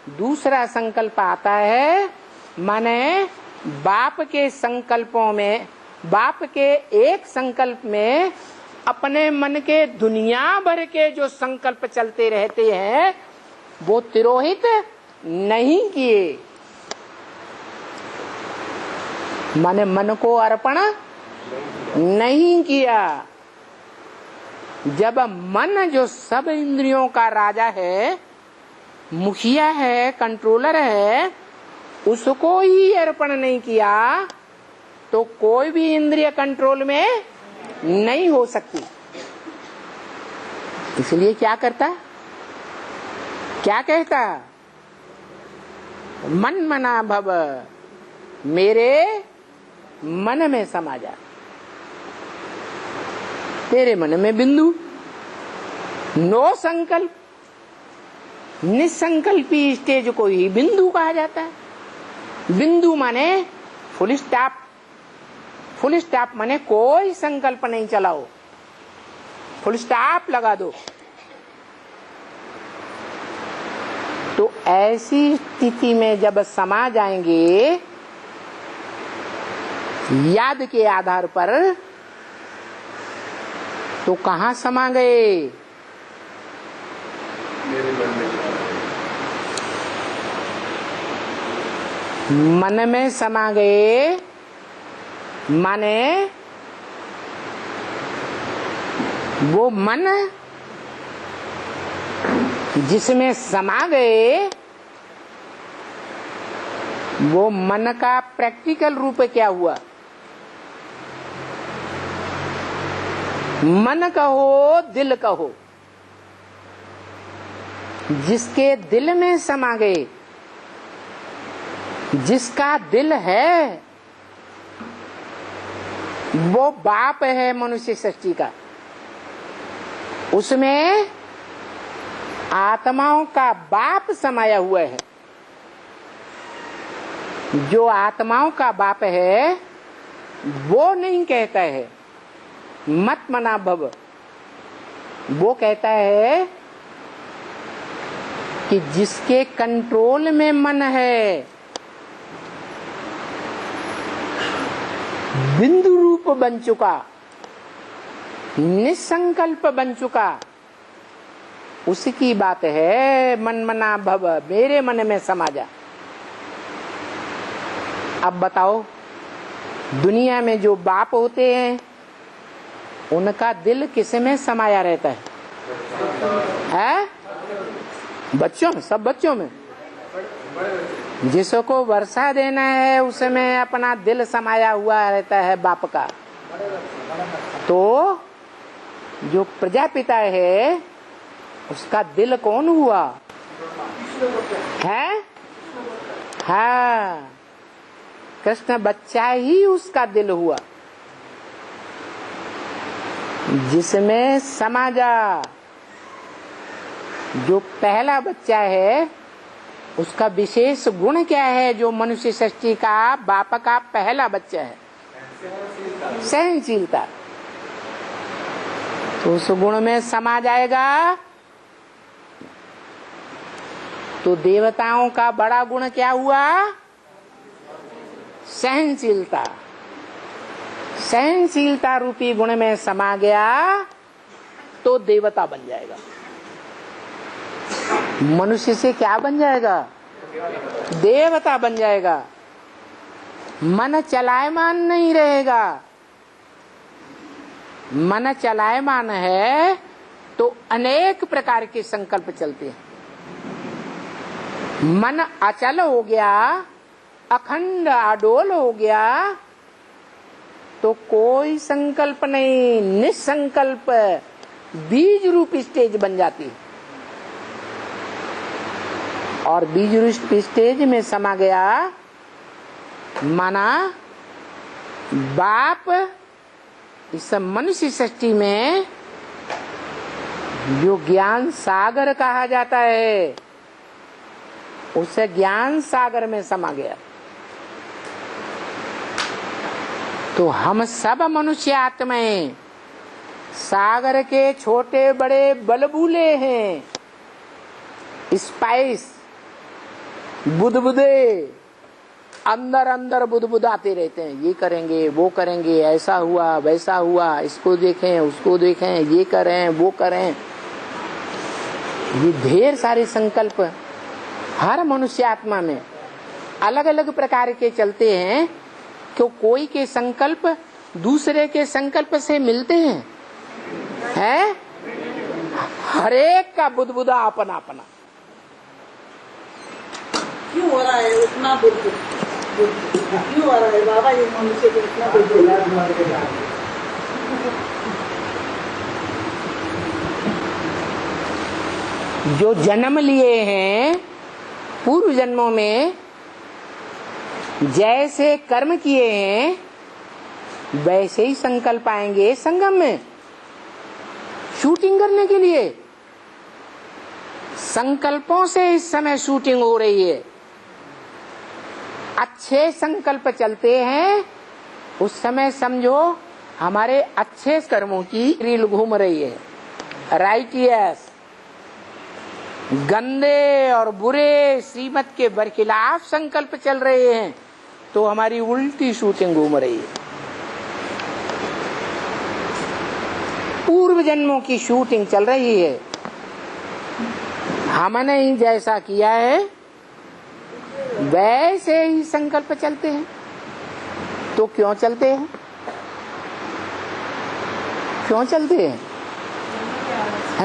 दूसरा संकल्प आता है, माने बाप के संकल्पों में, बाप के एक संकल्प में अपने मन के दुनिया भर के जो संकल्प चलते रहते हैं वो तिरोहित नहीं किए, माने मन को अर्पण नहीं किया। जब मन जो सब इंद्रियों का राजा है, मुखिया है, कंट्रोलर है, उसको ही अर्पण नहीं किया तो कोई भी इंद्रिय कंट्रोल में नहीं हो सकती। इसलिए क्या करता, क्या कहता, मन मना भव, मेरे मन में समा जा। तेरे मन में बिंदु, नो संकल्प, निसंकल्पी स्टेज को ही बिंदु कहा जाता है। बिंदु माने फुल स्टॉप, फुल स्टॉप माने कोई संकल्प नहीं चलाओ, फुल स्टॉप लगा दो। तो ऐसी स्थिति में जब समा जाएंगे याद के आधार पर, तो कहाँ समा गए, मन में समा गए। माने वो मन जिसमें समा गए, वो मन का प्रैक्टिकल रूप क्या हुआ, मन कहो दिल कहो, जिसके दिल में समा गए, जिसका दिल है वो बाप है मनुष्य सृष्टि का। उसमें आत्माओं का बाप समाया हुआ है। जो आत्माओं का बाप है वो नहीं कहता है मत मना भव, वो कहता है कि जिसके कंट्रोल में मन है, बिंदु रूप बन चुका, निसंकल्प बन चुका, उसकी बात है मन मना भव, मेरे मन में समा जा। अब बताओ, दुनिया में जो बाप होते हैं उनका दिल किस में समाया रहता है? बच्चों में, सब बच्चों में। जिसको वर्षा देना है उसमें अपना दिल समाया हुआ रहता है बाप का। तो जो प्रजापिता है उसका दिल कौन हुआ है? हाँ, कृष्ण बच्चा ही उसका दिल हुआ, जिसमें समा जा। जो पहला बच्चा है उसका विशेष गुण क्या है? जो मनुष्य सृष्टि का बाप का पहला बच्चा है, सहनशीलता। तो उस गुण में समा जाएगा तो देवताओं का बड़ा गुण क्या हुआ? सहनशीलता। सहनशीलता रूपी गुण में समा गया तो देवता बन जाएगा। मनुष्य से क्या बन जाएगा? देवता बन जाएगा। मन चलायमान नहीं रहेगा। मन चलायमान है तो अनेक प्रकार के संकल्प चलते हैं। मन अचल हो गया, अखंड अडोल हो गया तो कोई संकल्प नहीं, निसंकल्प बीज रूप स्टेज बन जाती है। और बीज रूप स्टेज में समा गया माना बाप इस मनुष्य सृष्टि में जो ज्ञान सागर कहा जाता है, उस ज्ञान सागर में समा गया। तो हम सब मनुष्य आत्माएं सागर के छोटे बड़े बलबूले हैं, स्पाइस बुदबुदे अंदर अंदर बुदबुदाते रहते हैं, ये करेंगे वो करेंगे, ऐसा हुआ वैसा हुआ, इसको देखें उसको देखें, ये करें वो करें। ये ढेर सारे संकल्प हर मनुष्य आत्मा में अलग अलग प्रकार के चलते हैं। क्यों कोई के संकल्प दूसरे के संकल्प से मिलते हैं? हैं? हरेक का बुदबुदा अपना अपना। क्यों हो रहा है उतना बुदबुद? क्यों हो रहा है बाबा ये मनुष्य को इतना बुदबुद? जो जन्म लिए हैं पूर्व जन्मों में, जैसे कर्म किए हैं वैसे ही संकल्प आएंगे संगम में शूटिंग करने के लिए। संकल्पों से इस समय शूटिंग हो रही है। अच्छे संकल्प चलते हैं उस समय समझो हमारे अच्छे कर्मों की रील घूम रही है। राइटियस गंदे और बुरे श्रीमत के बरखिलाफ संकल्प चल रहे हैं तो हमारी उल्टी शूटिंग घूम रही है। पूर्व जन्मों की शूटिंग चल रही है। हमने ही जैसा किया है वैसे ही संकल्प चलते हैं। तो क्यों चलते हैं? क्यों चलते हैं?